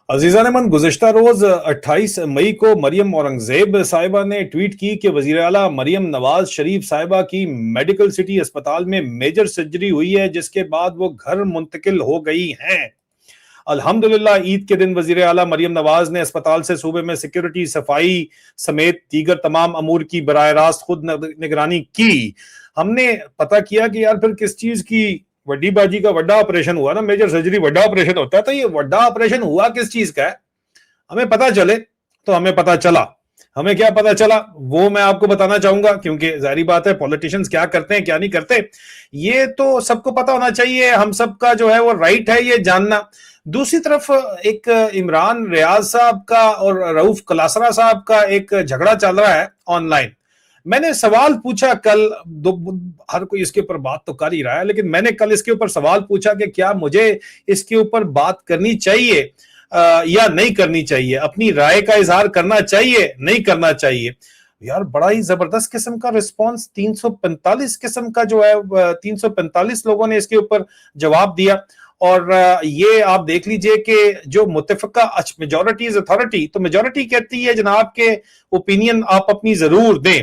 अजीजा Neyman, गुज़िश्ता रोज 28 मई को मरियम औरंगजेब साहिबा ने ट्वीट की कि वज़ीर आला मरियम नवाज शरीफ साहिबा की मेडिकल सिटी अस्पताल में मेजर सर्जरी हुई है, जिसके बाद वो घर मुंतकिल हो गई हैं। अल्हम्दुलिल्लाह, ईद के दिन वज़ीर आला मरियम नवाज ने अस्पताल से सूबे में सिक्योरिटी, सफाई समेत दीगर तमाम अमूर की बराह रास्त खुद निगरानी की। हमने पता किया कि यार फिर किस चीज की वड्डी बाजी का वड्डा ऑपरेशन हुआ ना, मेजर सर्जरी वड्डा ऑपरेशन होता है, तो ये वड्डा ऑपरेशन हुआ किस चीज का है, हमें पता चले। तो हमें पता चला, हमें क्या पता चला वो मैं आपको बताना चाहूंगा, क्योंकि जाहिर बात है पॉलिटिशियंस क्या करते हैं क्या नहीं करते ये तो सबको पता होना चाहिए। हम सबका जो है वो राइट है ये जानना। दूसरी तरफ एक इमरान रियाज साहब का और रऊफ कलासरा साहब का एक झगड़ा चल रहा है ऑनलाइन। मैंने सवाल पूछा कल, हर कोई इसके ऊपर बात तो कर ही रहा है, लेकिन मैंने कल इसके ऊपर सवाल पूछा कि क्या मुझे इसके ऊपर बात करनी चाहिए या नहीं करनी चाहिए, अपनी राय का इजहार करना चाहिए नहीं करना चाहिए। यार बड़ा ही जबरदस्त किस्म का रिस्पांस, 345 किस्म का जो है 345 लोगों ने इसके ऊपर जवाब दिया। और ये आप देख लीजिए कि जो मुतफिका मेजोरिटी इज अथॉरिटी, तो मेजोरिटी कहती है जनाब के ओपिनियन आप अपनी जरूर दें।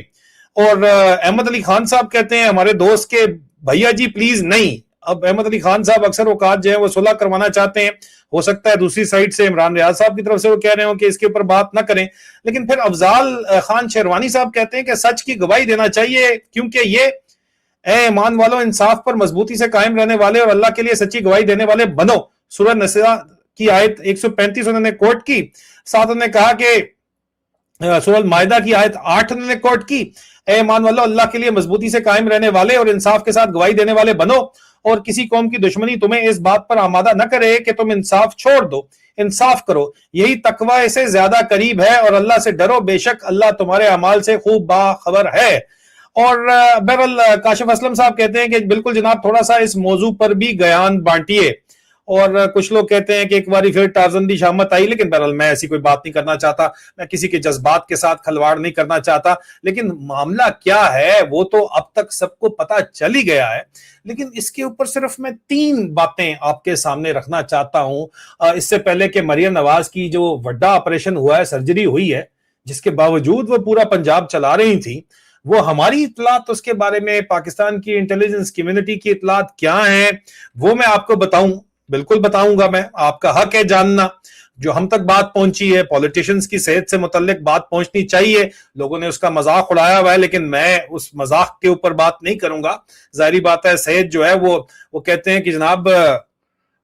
और अहमद अली खान साहब कहते हैं हमारे दोस्त के भैया जी प्लीज नहीं। अब अहमद अली खान साहब अक्सर औकात जो है वो सुलह करवाना चाहते हैं, हो सकता है दूसरी साइड से इमरान रियाज साहब की तरफ से वो कह रहे हो कि इसके ऊपर बात ना करें, लेकिन फिर अफजाल खान शेरवानी साहब कहते हैं कि सच की गवाही देना चाहिए, क्योंकि ये ए ईमान वालों, इंसाफ पर मजबूती से कायम रहने वाले और अल्लाह के लिए सच्ची गवाही देने वाले बनो। सूरह नसा की आयत 135 उन्होंने कोट की। साथ उन्होंने कहा कि सूरह मायदा की आयत 8 उन्होंने कोट की, ए ईमान वालों, अल्लाह के लिए मजबूती से कायम रहने वाले और इंसाफ के साथ गवाही देने वाले बनो, और किसी कौम की दुश्मनी तुम्हें इस बात पर आमादा न करे कि तुम इंसाफ छोड़ दो, इंसाफ करो, यही तकवा से ज्यादा करीब है, और अल्लाह से डरो, बेशक अल्लाह तुम्हारे अमाल से खूब बाखबर है। और बहरहाल काशिफ असलम साहब कहते हैं कि बिल्कुल जनाब, थोड़ा सा इस मौजू पर भी बयान बांटिए। और कुछ लोग कहते हैं कि एक बार फिर टारजन दी शामत आई, लेकिन बहरहाल मैं ऐसी कोई बात नहीं करना चाहता, मैं किसी के जज्बात के साथ खलवाड़ नहीं करना चाहता। लेकिन मामला क्या है वो तो अब तक सबको पता चल ही गया है, लेकिन इसके ऊपर सिर्फ मैं 3 बातें आपके सामने रखना चाहता हूं। इससे पहले कि मरियम नवाज की जो वड्डा ऑपरेशन हुआ है, सर्जरी हुई है, जिसके बावजूद वो पूरा पंजाब चला रही थी, वो हमारी इतलात उसके बारे में, पाकिस्तान की इंटेलिजेंस कम्युनिटी की इतलात क्या है वो मैं आपको बताऊं, बिल्कुल बताऊंगा मैं, आपका हक है जानना। जो हम तक बात पहुंची है, पॉलिटिशियंस की सेहत से मुतल्लिक बात पहुंचनी चाहिए। लोगों ने उसका मजाक उड़ाया हुआ है, लेकिन मैं उस मजाक के ऊपर बात नहीं करूंगा। जाहिर बात है सेहत जो है वो कहते हैं कि जनाब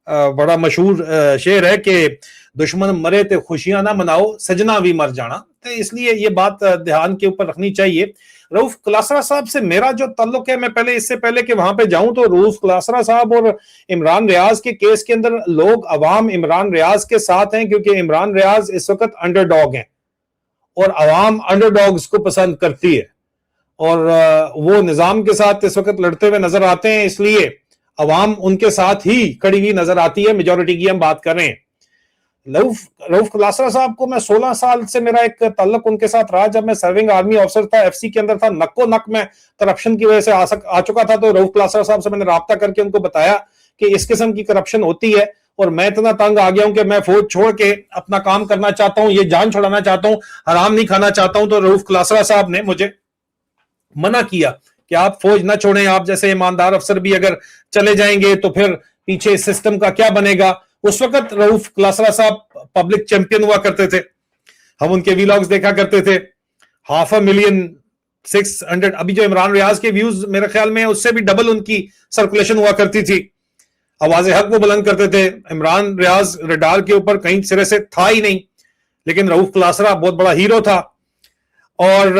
बड़ा मशहूर शेर है कि दुश्मन मरे तो खुशियां ना मनाओ, सजना भी मर जाना। तो इसलिए ये बात ध्यान के ऊपर रखनी चाहिए। रऊफ कलासरा साहब से मेरा जो ताल्लुक है, मैं पहले इससे पहले कि वहां पे जाऊं, तो रऊफ कलासरा साहब और इमरान रियाज के केस के अंदर लोग अवाम इमरान रियाज के साथ हैं, क्योंकि इमरान रियाज इस वक्त अंडरडॉग हैं और अवाम अंडरडॉग्स को पसंद करती है, और वो निजाम के साथ इस वक्त लड़ते हुए नजर आते हैं, इसलिए अवाम उनके साथ ही खड़ी हुई नजर आती है। मेजोरिटी की हम बात कर रहे हैं। रऊफ कलासरा साहब को मैं 16 साल से मेरा एक ताल्लुक उनके साथ रहा। जब मैं सर्विंग आर्मी ऑफिसर था, एफसी के अंदर था, नक्को नक में करप्शन की वजह से आ चुका था, तो रऊफ कलासरा साहब से मैंने राब्ता करके उनको बताया कि इस किस्म की करप्शन होती है, और मैं इतना तंग आ गया हूं कि मैं फौज छोड़ के अपना काम करना चाहता हूं, ये जान छुड़ाना चाहता हूं, हराम नहीं खाना चाहता हूं। तो रऊफ कलासरा साहब ने मुझे मना किया कि आप फौज ना छोड़ें, आप जैसे ईमानदार अफसर भी अगर चले जाएंगे तो फिर पीछे सिस्टम का क्या बनेगा। उस वक्त रऊफ कलासरा साहब पब्लिक चैंपियन हुआ करते थे, हम उनके वीलॉग्स देखा करते थे। 500,000 अभी जो इमरान रियाज के व्यूज मेरे ख्याल में उससे भी डबल उनकी सर्कुलेशन हुआ करती थी। आवाज हक वो बुलंद करते थे। इमरान रियाज रडार के ऊपर कहीं सिरे से था ही नहीं, लेकिन रऊफ कलासरा बहुत बड़ा हीरो था। और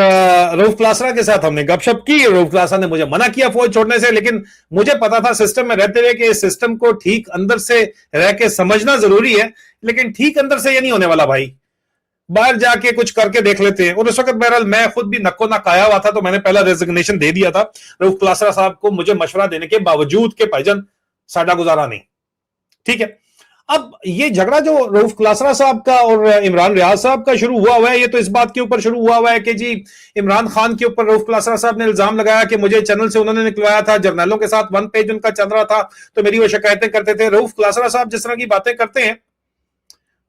रऊफ कलासरा के साथ हमने गपशप की। रऊफ कलासरा ने मुझे मना किया फौज छोड़ने से, लेकिन मुझे पता था सिस्टम में रहते हुए कि इस सिस्टम को ठीक अंदर से रह के समझना जरूरी है, लेकिन ठीक अंदर से ये नहीं होने वाला भाई, बाहर जाके कुछ करके देख लेते हैं। और उस वक्त बहरहाल मैं खुद भी नक्को नक आया हुआ था, तो मैंने पहला रेजिग्नेशन दे दिया था रऊफ कलासरा साहब को, मुझे मशवरा देने के बावजूद के भाईजान साडा गुजारा नहीं। ठीक है, अब ये झगड़ा जो रऊफ कलासरा साहब का और इमरान रियाज साहब का शुरू हुआ है, ये तो इस बात के ऊपर शुरू हुआ है कि जी इमरान खान के ऊपर रऊफ कलासरा साहब ने इल्जाम लगाया कि मुझे चैनल से उन्होंने निकलवाया था, जर्नलों के साथ 1 पेज उनका चल रहा था, तो मेरी वो शिकायतें करते थे। रऊफ कलासरा साहब जिस तरह की बातें करते हैं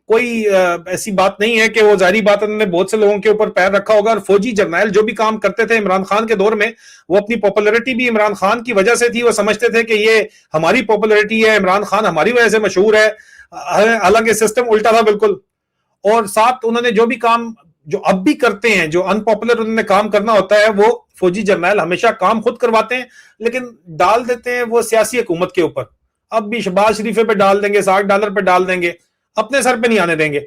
कोई ऐसी बात नहीं है कि वो जारी बात उन्होंने बहुत से लोगों के ऊपर पैर रखा होगा। और फौजी जर्नैल जो भी काम करते थे इमरान खान के दौर में, वो अपनी पॉपुलैरिटी भी इमरान खान की वजह से थी। वो समझते थे कि ये हमारी पॉपुलैरिटी है, इमरान खान हमारी वजह से मशहूर है। हालांकि सिस्टम उल्टा था बिल्कुल। और साथ उन्होंने जो भी काम जो अब भी करते हैं, जो अनपॉपुलर उन्होंने काम करना होता है, वो फौजी जर्नैल हमेशा काम खुद करवाते हैं, लेकिन डाल देते हैं वो सियासी हुकूमत के ऊपर। अब भी शहबाज शरीफ पे डाल देंगे, $60 पे डाल देंगे, अपने सर पे नहीं आने देंगे।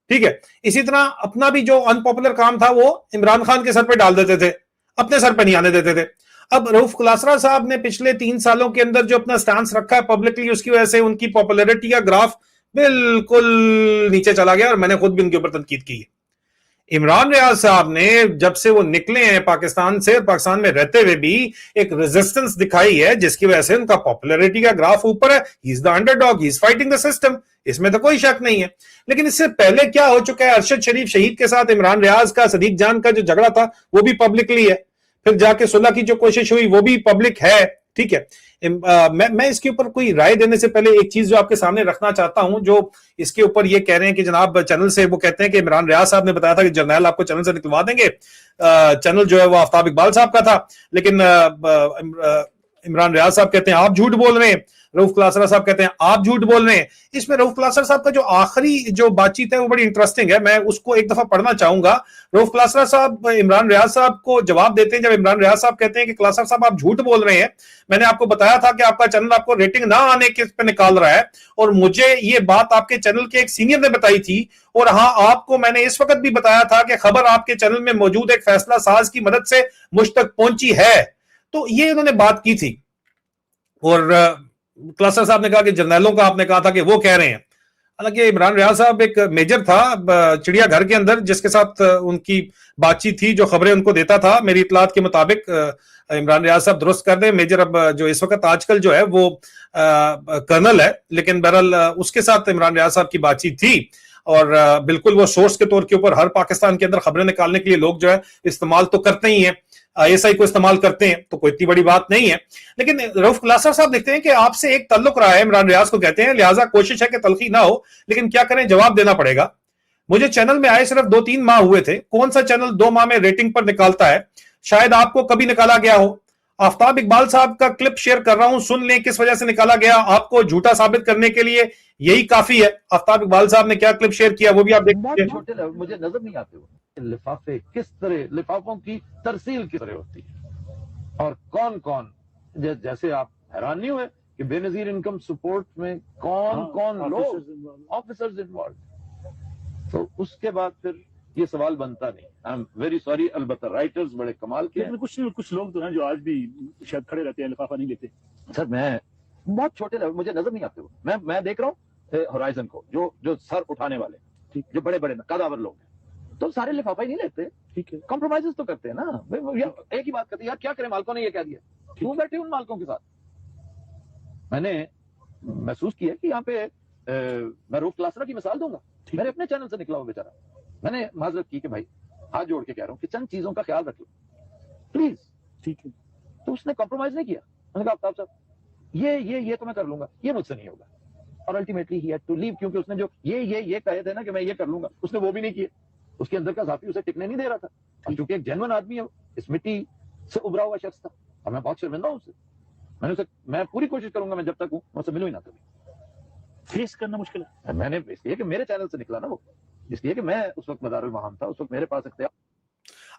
ठीक है, इसी तरह अपना भी जो अनपॉपुलर काम था वो इमरान खान के सर पे डाल देते थे, अपने सर पे नहीं आने देते थे। अब रऊफ क्लासरा साहब ने पिछले 3 सालों के अंदर जो अपना स्टांस रखा है पब्लिकली, उसकी वजह से उनकी पॉपुलैरिटी का ग्राफ बिल्कुल नीचे चला गया, और मैंने खुद भी उनके ऊपर तनकीद की है। इमरान रियाज साहब ने जब से वो निकले हैं पाकिस्तान से, पाकिस्तान में रहते हुए भी एक रेजिस्टेंस दिखाई है, जिसकी वजह से उनका पॉपुलैरिटी का ग्राफ ऊपर है। He is the underdog, he is fighting the system, इसमें तो कोई शक नहीं है। लेकिन इससे पहले क्या हो चुका है, अरशद शरीफ शहीद के साथ इमरान रियाज का, सदीक जान का जो झगड़ा था वो भी पब्लिकली है। फिर जाके सुलह की जो कोशिश हुई वो भी पब्लिक है। ठीक है, मैं इसके ऊपर कोई राय देने से पहले एक चीज जो आपके सामने रखना चाहता हूं, जो इसके ऊपर ये कह रहे हैं कि जनाब चैनल से, वो कहते हैं कि इमरान रियाज साहब ने बताया था कि जर्नैल आपको चैनल से निकलवा देंगे। चैनल जो है वो आफ्ताब इकबाल साहब का था, लेकिन इमरान रियाज साहब कहते हैं आप झूठ बोल रहे हैं, रऊफ क्लासरा साहब कहते हैं आप झूठ बोल रहे हैं। इसमें रऊफ क्लासरा साहब का जो आखिरी जो बातचीत है वो बड़ी इंटरेस्टिंग है, मैं उसको एक दफा पढ़ना चाहूंगा। रऊफ क्लासरा साहब इमरान रियाज साहब को जवाब देते हैं, जब इमरान रियाज साहब कहते हैं कि क्लासरा साहब आप झूठ बोल रहे हैं, मैंने आपको बताया था कि आपका चैनल आपको रेटिंग ना आने के पे निकाल रहा है, और मुझे ये बात आपके चैनल के एक सीनियर ने बताई थी, और हाँ आपको मैंने इस वक्त भी बताया था कि खबर आपके चैनल में मौजूद एक फैसला साज की मदद से मुझ तक पहुंची है। तो ये उन्होंने बात की थी। और क्लासर साहब ने कहा कि जर्नैलों का आपने कहा था कि वो कह रहे हैं। हालांकि इमरान रियाज साहब एक मेजर था चिड़ियाघर के अंदर, जिसके साथ उनकी बातचीत थी, जो खबरें उनको देता था, मेरी इतलात के मुताबिक इमरान रियाज साहब दुरुस्त कर दें, मेजर अब जो इस वक्त आजकल जो है वो कर्नल है, लेकिन बहरहाल उसके साथ इमरान रियाज साहब की बातचीत थी। और बिल्कुल वो सोर्स के तौर के ऊपर हर पाकिस्तान के अंदर खबरें निकालने के लिए लोग जो है इस्तेमाल तो करते ही हैं, ISI को इस्तेमाल करते हैं, तो कोई इतनी बड़ी बात नहीं है। लेकिन रऊफ क्लासर साहब देखते हैं कि आपसे एक तल्लुक रहा है, इमरान रियाज को कहते हैं, लिहाजा कोशिश है कि तलखी ना हो, लेकिन क्या करें, जवाब देना पड़ेगा। मुझे चैनल में आए सिर्फ 2-3 माह हुए थे, कौन सा चैनल 2 माह में रेटिंग पर निकालता है? शायद आपको कभी निकाला गया हो। आफ्ताब इकबाल साहब का क्लिप शेयर कर रहा हूं, सुन लें किस वजह से निकाला गया, आपको झूठा साबित करने के लिए यही काफी है। आफ्ताब इकबाल साहब ने क्या क्लिप शेयर किया वो भी आप देखिए। छोटे मुझे नजर नहीं आते वो लिफाफे किस तरह, लिफाफों की तरसील किस तरह होती है, और कौन कौन, जैसे आप हैरान नहीं हुए कि बेनजीर इनकम सपोर्ट में कौन कौन लोग, ऑफिसर्स इन्वॉल्व। तो उसके बाद फिर ये सवाल बनता नहीं। आई एम वेरी सॉरी, अलबत्ता राइटर्स बड़े कमाल के हैं। कुछ लोग तो हैं जो आज भी शायद खड़े रहते हैं, लिफाफा नहीं लेते। सर मैं बहुत छोटे, मुझे नजर नहीं आते वो। मैं देख रहा हूँ होराइजन को, जो सर उठाने वाले, जो बड़े बड़े कदावर लोग हैं, तो सारे लिफाफा ही नहीं लेते। ठीक है, कॉम्प्रोमाइजेस तो करते हैं ना। एक ही बात करते हैं, यार क्या करें, मालिकों ने ये कह दिया, क्यों बैठे उन मालिकों के साथ। मैंने महसूस किया कि यहाँ पे मैं रऊफ क्लासरा की मिसाल दूंगा, मेरे अपने चैनल से निकला हुआ बेचारा। मैंने माजरत की कि भाई हाथ जोड़ के कह रहा हूँ कि चंद चीजों का ख्याल रख लो प्लीज। ठीक है, तो उसने कॉम्प्रोमाइज नहीं किया। मैंने कहा आफ्ताब साहब ये तो मैं कर लूंगा, ये मुझसे नहीं होगा। और ultimately he had to leave, क्योंकि उसने जो ये कहे थे ना कि मैं ये कर लूंगा, उसने वो भी नहीं किया। उसके अंदर का जाफी उसे टिकने नहीं दे रहा था, और चूंकि एक जेन्युइन आदमी है, इस मिट्टी से उभरा हुआ शख्स था, और मैं बहुत शर्मिंदा हूं उससे। मैं पूरी कोशिश करूंगा, मैं जब तक हूं मैं उससे मिलूं ही ना कभी। फेस करना मुश्किल है। मैंने इसलिए कि मेरे चैनल से निकला ना वो, इसलिए कि मैं उस वक्त मदारुल महाम था, उस वक्त मेरे पास इख्तियार।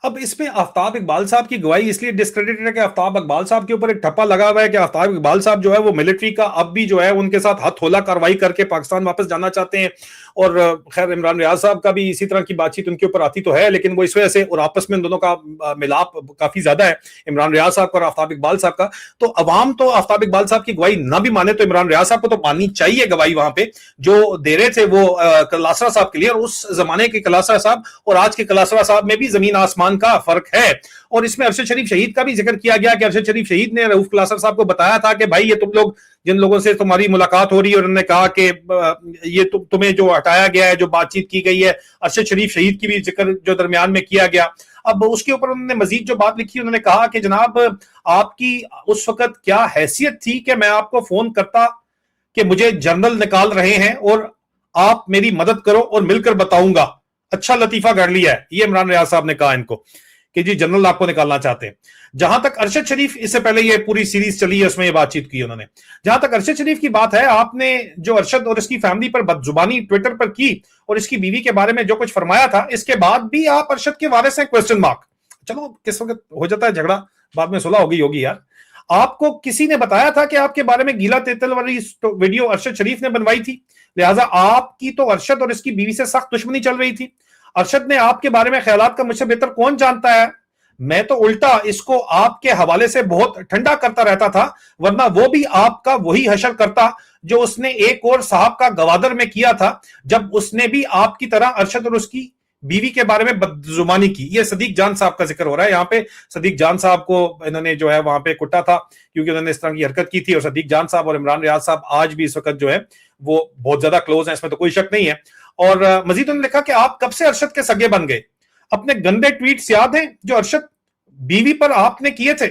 अब इसमें आफ्ताब इकबाल साहब की गवाही इसलिए डिस्क्रेडिटेड है कि आफ्ताब इकबाल साहब के ऊपर एक ठप्पा लगा हुआ है कि आफ्ताब इकबाल साहब जो है वो मिलिट्री का अब भी जो है उनके साथ हथौला कार्रवाई करके पाकिस्तान वापस जाना चाहते हैं। और खैर इमरान रियाज साहब का भी इसी तरह की बातचीत उनके ऊपर आती तो है, लेकिन वो इस वजह से, और आपस में उन दोनों का मिलाप काफी ज्यादा है, इमरान रियाज साहब का और आफ्ताब इकबाल साहब का। तो अवाम तो आफ्ताब इकबाल साहब की गवाही ना भी माने तो इमरान रियाज साहब को तो माननी चाहिए गवाही, वहां पे जो दे रहे थे वो क्लासरा साहब के लिए। और उस जमाने के क्लासरा साहब और आज के क्लासरा साहब में भी जमीन आसमान का फर्क है। और इसमें अरशद शरीफ शहीद का भी जिक्र किया गया कि अरशद शरीफ शहीद ने रऊफ क्लासर साहब को बताया था कि भाई ये तुम लोग जिन लोगों से तुम्हारी मुलाकात हो रही है, और उन्होंने कहा कि ये तुम्हें जो हटाया गया है, जो बातचीत की गई है, अरशद शरीफ शहीद की भी जिक्र जो दरमियान में किया गया। अब उसके ऊपर उन्होंने मजीद जो बात लिखी, उन्होंने कहा कि जनाब आपकी उस वक्त क्या हैसियत थी कि मैं आपको फोन करता कि मुझे जर्नल निकाल रहे हैं, और आप मेरी मदद करो और मिलकर बताऊंगा। अच्छा लतीफा कर लिया है ये इमरान रियाज साहब ने कहा इनको कि जी जनरल आपको निकालना चाहते हैं। जहां तक अरशद शरीफ, इससे पहले ये पूरी सीरीज चली है उसमें ये बातचीत की उन्होंने, जहां तक अरशद शरीफ की बात है, आपने जो अरशद और इसकी फैमिली पर बदजुबानी ट्विटर पर की और इसकी बीवी के बारे में जो कुछ फरमाया था, इसके बाद भी आप अरशद के वारिस हैं, क्वेश्चन मार्क। चलो किस वक्त हो जाता है झगड़ा, बाद में सुलह होगी यार। आपको किसी ने बताया था कि आपके बारे में गीला तेतल वाली वीडियो अरशद शरीफ ने बनवाई थी, लिहाजा आपकी तो अरशद और इसकी बीवी से सख्त दुश्मनी चल रही थी। अरशद ने आपके बारे में ख्यालात का मुझसे बेहतर कौन जानता है, मैं तो उल्टा इसको आपके हवाले से बहुत ठंडा करता रहता था, वरना वो भी आपका वही हशर करता जो उसने एक और साहब का गवादर में किया था, जब उसने भी आपकी तरह अरशद और उसकी बीवी के बारे में बदजुबानी की। ये सदीक जान साहब का जिक्र हो रहा है यहाँ पे। सदीक जान साहब को इन्होंने जो है वहां पे कुटा था क्योंकि उन्होंने इस तरह की हरकत की थी, और सदीक जान साहब और इमरान रियाज साहब आज भी इस वक्त जो है वो बहुत ज्यादा क्लोज है, इसमें तो कोई शक नहीं है। और मजीद उन्होंने लिखा कि आप कब से अरशद के सगे बन गए, अपने गंदे ट्वीट्स याद हैं जो अरशद बीवी पर आपने किए थे,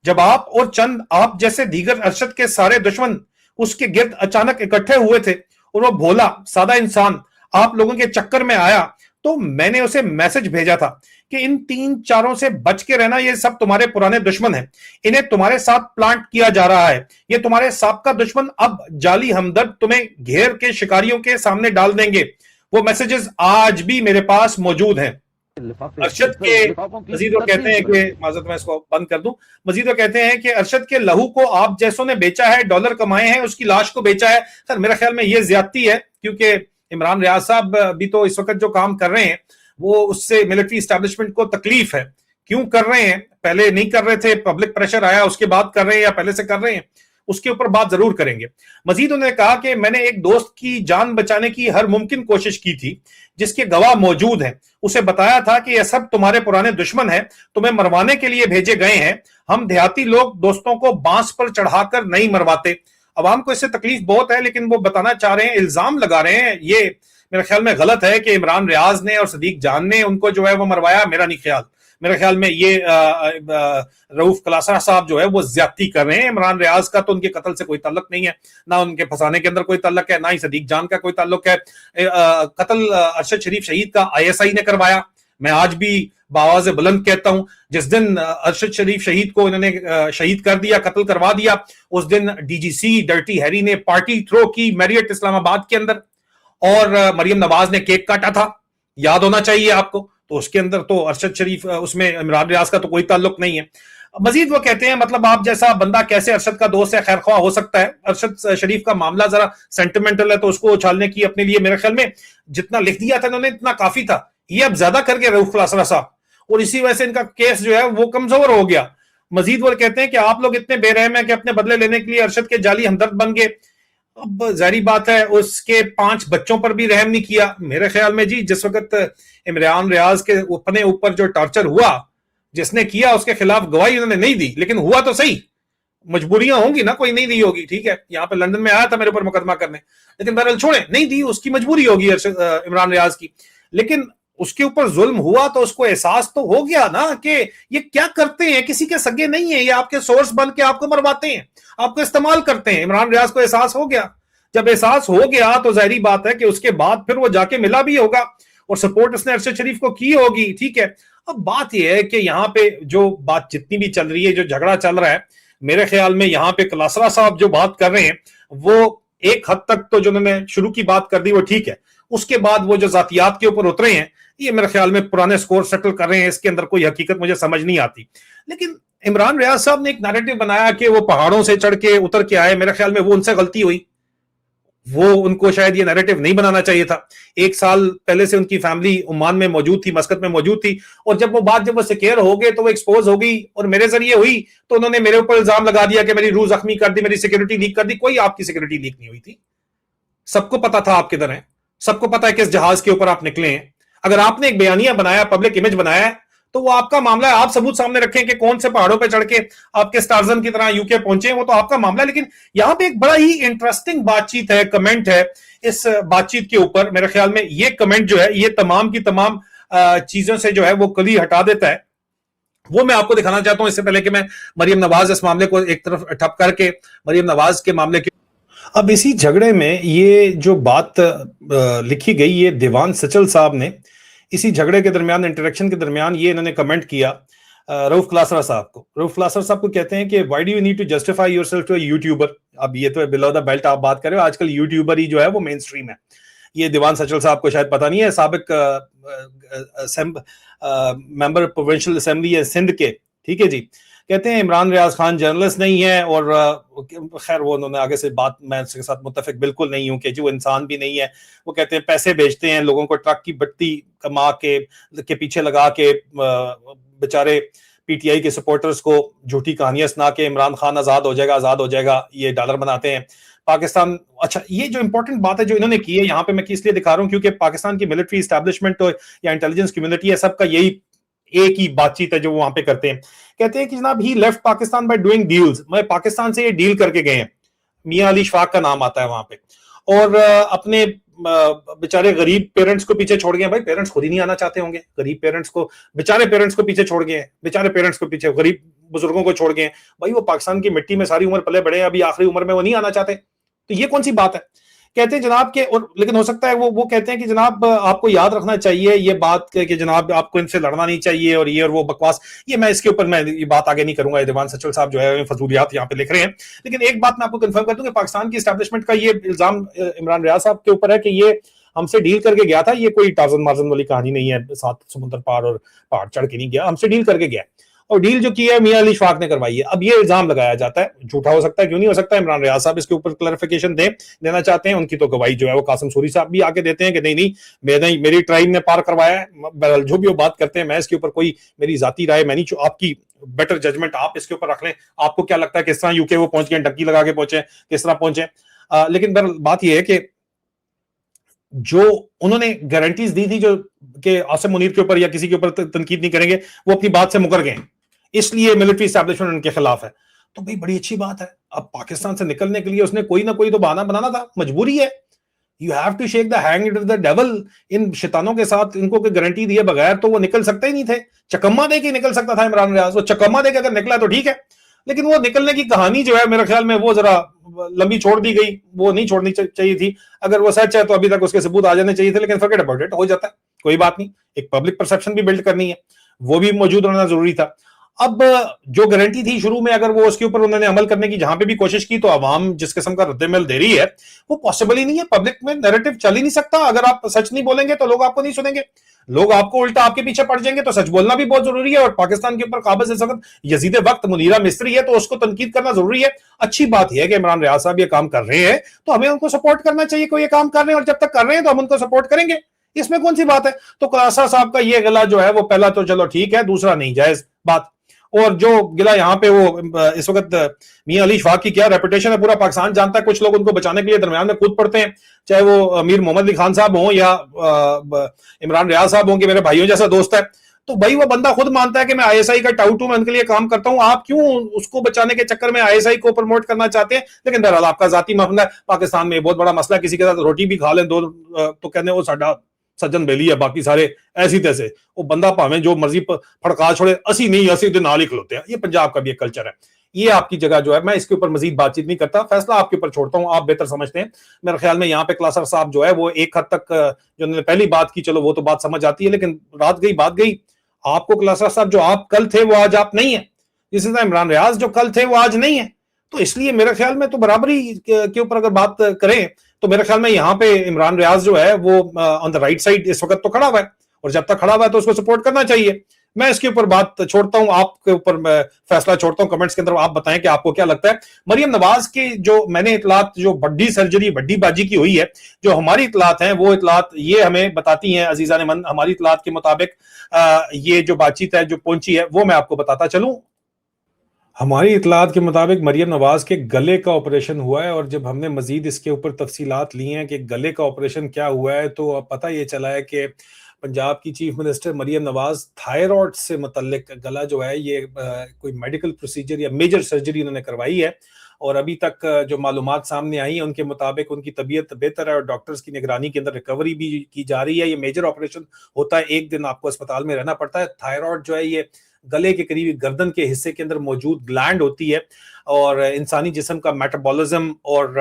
जब आप और चंद आप जैसे दीगर अरशद के सारे दुश्मन उसके गिर्द अचानक इकट्ठे हुए थे और वो भोला सादा इंसान आप लोगों के चक्कर में आया, तो मैंने उसे मैसेज भेजा था कि इन 3-4 से बच के रहना, ये सब तुम्हारे पुराने दुश्मन हैं, इन्हें तुम्हारे साथ प्लांट किया जा रहा है, ये तुम्हारे साबका दुश्मन अब जाली हमदर्द तुम्हें घेर के शिकारियों के सामने डाल देंगे। वो मैसेजेस आज भी मेरे पास मौजूद हैं। अरशद के मजीद वो कहते हैं कि माजरत मैं इसको बंद कर दूं, मजीद वो कहते हैं कि अरशद के लहू को आप जैसों ने बेचा है, डॉलर कमाए हैं, उसकी लाश को बेचा है। सर मेरा ख्याल में ये ज्यादती है, क्योंकि इमरान रियाज साहब भी तो इस वक्त जो काम कर रहे हैं वो उससे मिलिट्री एस्टैब्लिशमेंट को तकलीफ है। क्यों कर रहे हैं, पहले नहीं कर रहे थे, पब्लिक प्रेशर आया उसके बाद कर रहे हैं या पहले से कर रहे हैं, उसके ऊपर बात जरूर करेंगे। मजीद उन्होंने कहा कि मैंने एक दोस्त की जान बचाने की हर मुमकिन कोशिश की थी जिसके गवाह मौजूद हैं, उसे बताया था कि यह सब तुम्हारे पुराने दुश्मन हैं, तुम्हें मरवाने के लिए भेजे गए हैं। हम देहाती लोग दोस्तों को बांस पर चढ़ाकर नहीं मरवाते। अवाम को इससे तकलीफ बहुत है, लेकिन वो बताना चाह रहे हैं, इल्जाम लगा रहे हैं, ये मेरे ख्याल में गलत है कि इमरान रियाज ने और सदीक जान ने उनको जो है वो मरवाया। मेरे ख्याल में ये रऊफ कलासरा साहब जो है वो ज्यादती कर रहे हैं। इमरान रियाज का तो उनके कत्ल से कोई ताल्लुक नहीं है, ना उनके फंसाने के अंदर कोई ताल्लुक है, ना ही सदीक जान का कोई ताल्लुक है। कत्ल अरशद शरीफ शहीद का ISI ने करवाया। मैं आज भी बावाज़ बुलंद कहता हूं, जिस दिन अरशद शरीफ शहीद को इन्होंने शहीद कर दिया, कत्ल करवा दिया, उस दिन DGC डर्टी हैरी ने पार्टी थ्रो की मैरियट इस्लामाबाद के अंदर, और मरियम नवाज ने केक काटा था, याद होना चाहिए आपको। तो उसके अंदर तो अरशद शरीफ, उसमें इमरान रियाज का तो कोई ताल्लुक नहीं है। मजीद वो कहते हैं, मतलब आप जैसा बंदा कैसे अरशद का दोस्त है, खैरख्वाह हो सकता है। अरशद शरीफ का मामला जरा सेंटिमेंटल है, तो उसको उछालने की अपने लिए मेरे ख्याल में जितना लिख दिया था इन्होंने इतना काफी था। ये अब ज्यादा करके रऊफ कलासरा साहब, और इसी वजह से इनका केस जो है वो कमजोर हो गया। मजीद वो कहते हैं कि आप लोग इतने बेरहम हैं कि अपने बदले लेने के लिए अरशद के जाली हमदर्द बन गए। अब जारी बात है, उसके 5 बच्चों पर भी रहम नहीं किया। मेरे ख्याल में जी जिस वक्त इमरान रियाज के अपने ऊपर जो टॉर्चर हुआ, जिसने किया उसके खिलाफ गवाही उन्होंने नहीं दी, लेकिन हुआ तो सही, मजबूरियां होंगी ना, कोई नहीं दी होगी, ठीक है। यहाँ पे लंदन में आया था मेरे ऊपर मुकदमा करने, लेकिन बहरहाल छोड़े, नहीं दी, उसकी मजबूरी होगी इमरान रियाज की। लेकिन उसके ऊपर जुल्म हुआ तो उसको एहसास तो हो गया ना कि ये क्या करते हैं, किसी के सगे नहीं है, ये आपके सोर्स बन के आपको मरवाते हैं, आपको इस्तेमाल करते हैं। इमरान रियाज को एहसास हो गया। जब एहसास हो गया तो जाहिर बात है कि उसके बाद फिर वो जाके मिला भी होगा और सपोर्ट उसने अरशद शरीफ को की होगी, ठीक है। अब बात यह है कि यहाँ पे जो बात जितनी भी चल रही है, जो झगड़ा चल रहा है, मेरे ख्याल में यहाँ पे कलासरा साहब जो बात कर रहे हैं वो एक हद तक तो जो उन्होंने शुरू की बात कर दी वो ठीक है, उसके बाद वो जो जातियात के ऊपर उतरे हैं, ये मेरे ख्याल में पुराने स्कोर सेटल कर रहे हैं, इसके अंदर कोई हकीकत मुझे समझ नहीं आती। लेकिन इमरान रियाज साहब ने एक नैरेटिव बनाया कि वो पहाड़ों से चढ़ के उतर के आए, मेरे ख्याल में वो उनसे गलती हुई, वो उनको शायद ये नैरेटिव नहीं बनाना चाहिए था। 1 साल पहले से उनकी फैमिली ओमान में मौजूद थी, मस्कत में मौजूद थी, और जब वो सिक्योर हो गए तो वो एक्सपोज हो गई और मेरे जरिए हुई, तो उन्होंने मेरे ऊपर इल्जाम लगा दिया कि मेरी रूह जख्मी कर दी, मेरी सिक्योरिटी लीक कर दी। कोई आपकी सिक्योरिटी लीक नहीं हुई थी, सबको पता था आप किधर हैं, सबको पता है किस जहाज के ऊपर आप निकले हैं। अगर आपने एक बयानिया बनाया, पब्लिक इमेज बनाया है, तो वो आपका मामला है, आप सबूत सामने रखें कि कौन से पहाड़ों पे चढ़ के आपके स्टार्जन की तरह यूके पहुंचे, वो तो आपका मामला है। लेकिन यहां पे एक बड़ा ही इंटरेस्टिंग बातचीत है, कमेंट है इस बातचीत के ऊपर। मेरे ख्याल में ये कमेंट जो है ये तमाम की तमाम चीजों से जो है वो कली हटा देता है। वो मैं आपको दिखाना चाहता हूं इससे पहले कि मैं मरियम नवाज इस मामले को एक तरफ ठप करके मरियम नवाज के मामले के अब इसी झगड़े में ये जो बात लिखी गई, ये दीवान सचल साहब ने इसी झगड़े के दरमियान, इंटरेक्शन के दरमियान, ये इन्होंने कमेंट किया रऊफ क्लासरा साहब को। रऊफ क्लासरा साहब को कहते हैं कि why do you need to justify yourself to a YouTuber. अब ये तो बिलो द बेल्ट आप बात कर रहे हो, आजकल यूट्यूबर ही जो है वो मेन स्ट्रीम है। ये दीवान सचल साहब को शायद पता नहीं है, साबिक मेंबर प्रोविंशियल असेंबली है सिंध के, ठीक है जी। कहते हैं इमरान रियाज खान जर्नलिस्ट नहीं है, और खैर वो उन्होंने आगे से बात, मैं उसके साथ मुत्तफिक बिल्कुल नहीं हूं कि जो इंसान भी नहीं है। वो कहते हैं पैसे भेजते हैं लोगों को, ट्रक की बत्ती कमा के पीछे लगा के बेचारे पीटीआई के सपोर्टर्स को झूठी कहानियां सुना के इमरान खान आजाद हो जाएगा, ये डॉलर बनाते हैं पाकिस्तान। अच्छा, ये जो इंपॉर्टेंट बात है जो इन्होंने की है यहाँ पे, मैं इसलिए दिखा रहा हूं क्योंकि पाकिस्तान की मिलिट्री एस्टैब्लिशमेंट या इंटेलिजेंस कम्युनिटी है, सबका यही एक ही बातचीत है जो वो वहां पे करते हैं। कहते हैं कि जनाब ही left Pakistan by doing deals, मैं पाकिस्तान से ये डील करके गए हैं, मियां अली शफाक का नाम आता है वहां पे, और अपने बेचारे गरीब पेरेंट्स को पीछे छोड़ गए। भाई पेरेंट्स खुद ही नहीं आना चाहते होंगे, गरीब पेरेंट्स को, बेचारे पेरेंट्स को पीछे छोड़ गए, बेचारे पेरेंट्स को पीछे, गरीब बुजुर्गों को छोड़ गए। भाई वो पाकिस्तान की मिट्टी में सारी उम्र पले बड़े, अभी आखिरी उम्र में वो नहीं आना चाहते, तो ये कौन सी बात है। कहते हैं जनाब के, और लेकिन हो सकता है वो कहते हैं कि जनाब आपको याद रखना चाहिए ये बात कि जनाब आपको इनसे लड़ना नहीं चाहिए, और ये और वो बकवास। ये मैं इसके ऊपर मैं ये बात आगे नहीं करूंगा, दीवान सचल साहब जो है फजूलियात यहाँ पे लिख रहे हैं। लेकिन एक बात मैं आपको कंफर्म कर दूं कि पाकिस्तान की एस्टैब्लिशमेंट का ये इल्जाम इमरान रियाज साहब के ऊपर है कि ये हमसे डील करके गया था, ये कोई टार्जन मार्जन वाली कहानी नहीं है, सात समुद्र पार और पहाड़ चढ़ के नहीं गया, हमसे डील करके गया, और डील जो की है मियां अली शफाक ने करवाई है। अब ये इल्जाम लगाया जाता है, झूठा हो सकता है, क्यों नहीं हो सकता। इमरान रियाज साहब इसके ऊपर क्लैरिफिकेशन देना चाहते हैं, उनकी तो गवाही जो है वो कासिम सूरी साहब भी आके देते हैं कि नहीं मेरी ट्राइब ने पार करवाया है। जो भी वो बात करते हैं, मैं इसके ऊपर कोई मेरी जाती राय मैं नहीं, आपकी बेटर जजमेंट आप इसके ऊपर रख लें, आपको क्या लगता है किस तरह यूके वो पहुंच गए, डंकी लगा के पहुंचे, किस तरह पहुंचे। लेकिन बात यह है कि जो उन्होंने गारंटीज दी थी जो कि आसिम मुनीर के ऊपर या किसी के ऊपर तनकीद नहीं करेंगे, वो अपनी बात से मुकर गए, इसलिए मिलिट्री एस्टैब्लिशमेंट उनके खिलाफ है। तो भाई बड़ी अच्छी बात है, अब पाकिस्तान से निकलने के लिए उसने कोई ना कोई तो बहाना बनाना था, मजबूरी है। You have to shake the hand of the devil. इन शैतानों के साथ इनको कोई गारंटी दिए बगैर तो वो निकल सकते ही नहीं थे। चकम्मा दे के निकल सकता था इमरान रियाज, वो चकम्मा दे के अगर निकला तो ठीक है, लेकिन वो निकलने की कहानी जो है मेरे ख्याल में वो जरा लंबी छोड़ दी गई, वो नहीं छोड़नी चाहिए थी। अगर वो सच है तो अभी तक उसके सबूत आ जाने चाहिए थे, लेकिन फॉरगेट अबाउट इट, हो जाता है, कोई बात नहीं। एक पब्लिक परसेप्शन भी बिल्ड करनी है, वो भी मौजूद होना जरूरी था। अब जो गारंटी थी शुरू में, अगर वो उसके ऊपर उन्होंने अमल करने की जहां पे भी कोशिश की, तो अवाम जिस किस्म का रद्देमल दे रही है वो पॉसिबल ही नहीं है। पब्लिक में नैरेटिव चल ही नहीं सकता, अगर आप सच नहीं बोलेंगे तो लोग आपको नहीं सुनेंगे, लोग आपको उल्टा आपके पीछे पड़ जाएंगे। तो सच बोलना भी बहुत जरूरी है, और पाकिस्तान के ऊपर काबिज इस वक्त यजीद वक्त मुनीरा मिस्त्री है, तो उसको तनकीद करना जरूरी है। अच्छी बात यह है कि इमरान रियाज साहब ये काम कर रहे हैं, तो हमें उनको सपोर्ट करना चाहिए। कोई ये काम कर रहे हैं और जब तक कर रहे हैं तो हम उनको सपोर्ट करेंगे, इसमें कौन सी बात है। तो क्लासा साहब का ये गला जो है वो पहला तो चलो ठीक है, दूसरा नहीं जायज बात। और जो गिला यहाँ पे वो इस वक्त मियां अली शफाक की क्या रेपुटेशन है पूरा पाकिस्तान जानता है। कुछ लोग उनको बचाने के लिए दरमियान में कूद पड़ते हैं, चाहे वो अमीर मोहम्मद अली खान साहब हो या इमरान रियाज साहब हों कि मेरे भाइयों जैसा दोस्त है। तो भाई वो बंदा खुद मानता है कि मैं आईएसआई का टाउट हूं, मैं उनके लिए काम करता हूं, आप क्यों उसको बचाने के चक्कर में आईएसआई को प्रमोट करना चाहते हैं। लेकिन बहरहाल आपका जाती मामला है, पाकिस्तान में बहुत बड़ा मसला, किसी के साथ रोटी भी खा लें दो तो कहने वो साडा सज्जन बेली है, बाकी सारे ऐसी तैसे। वो बंदा भावें जो मर्जी फड़का छोड़े, असी नहीं असी तो नाल ही खलोते हैं। ये पंजाब का भी एक कल्चर है, ये आपकी जगह जो है, मैं इसके ऊपर मजीद बातचीत नहीं करता, फैसला आपके ऊपर छोड़ता हूं, आप बेहतर समझते हैं। मेरे ख्याल में यहाँ पे क्लासर साहब जो है वो एक हद तक जो उन्होंने पहली बात की, चलो वो तो बात समझ आती है, लेकिन रात गई बात गई। आपको क्लासर साहब जो आप कल थे वो आज आप नहीं है, इसी तरह इमरान रियाज जो कल थे वो आज नहीं है। तो इसलिए मेरे ख्याल में तो बराबरी के ऊपर अगर बात करें तो मेरे ख्याल में यहाँ पे इमरान रियाज जो है वो ऑन द राइट साइड इस वक्त तो खड़ा हुआ है, और जब तक खड़ा हुआ है तो उसको सपोर्ट करना चाहिए। मैं इसके ऊपर बात छोड़ता हूं, आपके ऊपर मैं फैसला छोड़ता हूं। कमेंट्स के अंदर आप बताएं कि आपको क्या लगता है। मरियम नवाज के जो मैंने इतलात, जो बड्डी सर्जरी बड्डी बाजी की हुई है, जो हमारी इतलात हैं वो इतलात ये हमें बताती हैं अजीजा ने मन, हमारी इतलात के मुताबिक ये जो बातचीत है जो पहुंची है वो मैं आपको बताता चलूं। हमारी इतलात के मुताबिक मरियम नवाज के गले का ऑपरेशन हुआ है, और जब हमने मजीद इसके ऊपर तफसीलात ली हैं कि गले का ऑपरेशन क्या हुआ है, तो अब पता ये चला है कि पंजाब की chief minister Maryam Nawaz thyroid से मुतल्लिक गला जो है ये कोई मेडिकल प्रोसीजर या मेजर सर्जरी उन्होंने करवाई है, और अभी तक जो मालूमात सामने आई है उनके मुताबिक उनकी तबीयत बेहतर है और डॉक्टर्स की निगरानी के अंदर रिकवरी भी की जा रही है। ये मेजर ऑपरेशन होता है, एक दिन आपको अस्पताल में रहना पड़ता है। थायराइड जो है ये गले के करीब गर्दन के हिस्से के अंदर मौजूद ग्लैंड होती है, और इंसानी जिस्म का मेटाबॉलिज्म और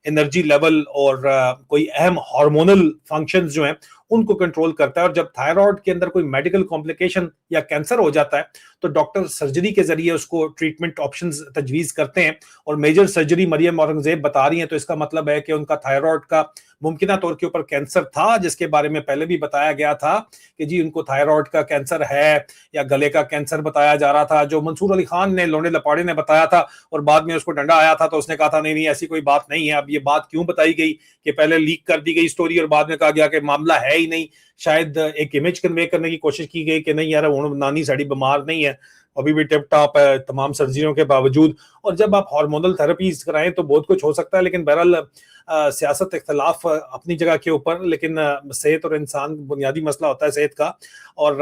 एनर्जी लेवल और कोई अहम हार्मोनल फंक्शंस जो हैं उनको कंट्रोल करता है। और जब थायराइड के अंदर कोई मेडिकल कॉम्प्लिकेशन या कैंसर हो जाता है तो डॉक्टर सर्जरी के जरिए उसको ट्रीटमेंट ऑप्शंस तजवीज करते हैं। और मेजर सर्जरी मरियम औरंगजेब बता रही हैं तो इसका मतलब है कि उनका थायराइड का मुमकिना तौर के ऊपर कैंसर था, जिसके बारे में पहले भी बताया गया था कि जी उनको थायराइड का कैंसर है या गले का कैंसर बताया जा रहा था, जो मंसूर अली खान ने लोंडे लपाड़े ने बताया था। और बाद में उसको डंडा आया था तो उसने कहा था नहीं नहीं ऐसी कोई बात नहीं है। अब ये बात क्यों बताई गई कि पहले लीक कर दी गई स्टोरी और बाद में कहा गया कि मामला है ही नहीं। शायद एक इमेज कन्वे करने की कोशिश की गई कि नहीं यार हुण नानी साड़ी बीमार नहीं है, अभी भी टिप टॉप है तमाम सर्जरियों के बावजूद। और जब आप हार्मोनल थेरेपीज कराएं तो बहुत कुछ हो सकता है, लेकिन बहरहाल सियासत इख्तलाफ अपनी जगह के ऊपर, लेकिन सेहत और इंसान बुनियादी मसला होता है सेहत का। और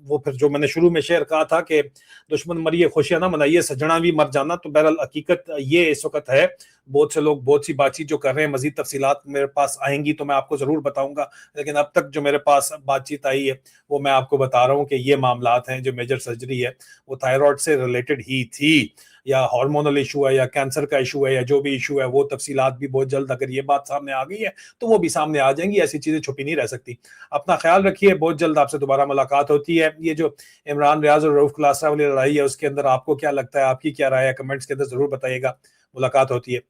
वो फिर जो मैंने शुरू में शेयर कहा था कि दुश्मन मरिए खुशियां ना मनाइए सजना भी मर जाना, तो बहरहाल हकीकत ये इस वक्त है। बहुत से लोग बहुत सी बातचीत जो कर रहे हैं, मजीद तफसीलात मेरे पास आएंगी तो मैं आपको जरूर बताऊंगा, लेकिन अब तक जो मेरे पास बातचीत आई है वो मैं आपको बता रहा हूँ कि ये मामलात हैं। जो मेजर सर्जरी है वो थायराइड से रिलेटेड ही थी, या हार्मोनल इशू है या कैंसर का इशू है या जो भी इशू है, वो तफसीलात भी बहुत जल्द अगर ये बात सामने आ गई है तो वो भी सामने आ जाएंगी। ऐसी चीजें छुपी नहीं रह सकती। अपना ख्याल रखिए, बहुत जल्द आपसे दोबारा मुलाकात होती है। ये जो इमरान रियाज और रऊफ क्लासरा वाली लड़ाई है उसके अंदर आपको क्या लगता है, आपकी क्या राय है, कमेंट्स के अंदर जरूर बताइएगा। मुलाकात होती है।